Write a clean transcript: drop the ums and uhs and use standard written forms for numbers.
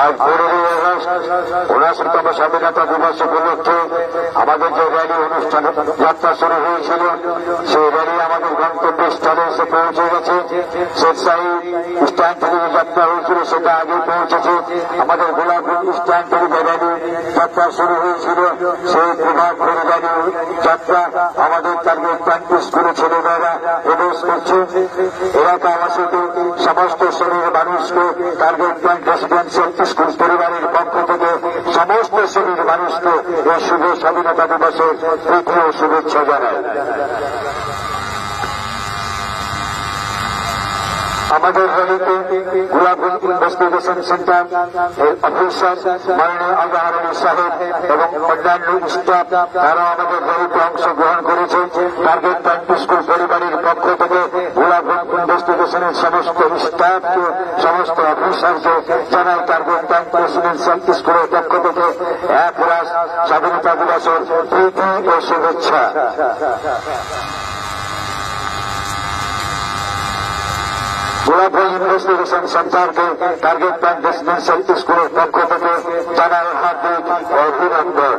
আজ 15ই আগস্ট 69তম স্বাধীনতা দিবস উপলক্ষে আমাদের যে র্যালি অনুষ্ঠান যাত্রা শুরু হয়েছিল, সেই র্যালি আমাদের গন্তব্যস্থলে এসে পৌঁছে গেছে। স্বেচ্ছায় স্ট্যান্ড থেকে যে যাত্রা হয়েছিল সেটা আগে পৌঁছেছে। আমাদের গোলাপগঞ্জ স্ট্যান্ড থেকে যে র্যালি যাত্রা শুরু হয়েছিল, সেই প্রভাব র্যালি যাত্রা আমাদের টার্গেট পয়েন্ট স্কুলে ছেলেমেয়েরা প্রবেশ করছে। এলাকাবাসীকে সমস্ত শ্রেণীর মানুষকে টার্গেট পয়েন্ট রেসিডেন্সিয়াল স্কুল পরিবারের পক্ষ থেকে সমস্ত শ্রেণীর মানুষকে এই শুভ স্বাধীনতা দিবসের প্রীতি ও শুভেচ্ছা জানায়। আমাদের র্যালিতে গোলাপগঞ্জ ইনভেস্টিগেশন সেন্টার অফিসার মাননীয় আজহার আলী সাহেব এবং অন্যান্য স্টাফ তারা আমাদের র্যালিতে অংশগ্রহণ করেছে। টার্গেট পয়েন্ট স্কুল পরিবারের পক্ষ থেকে গোলাপগঞ্জ ইনভেস্টিগেশনের সমস্ত স্টাফকে, সমস্ত অফিসারকে জানাই টার্গেট পয়েন্ট রেসিডেন্সিয়াল স্কুলের পক্ষ থেকে একরাশ স্বাধীনতা দিবসের প্রীতি ও শুভেচ্ছা। গোলাপগঞ্জ ইনভেস্টিগেশন সেন্টারকে টার্গেট পয়েন্ট রেসিডেন্সিয়াল স্কুলের পক্ষ থেকে জানাই হার্দিক অভিনন্দন।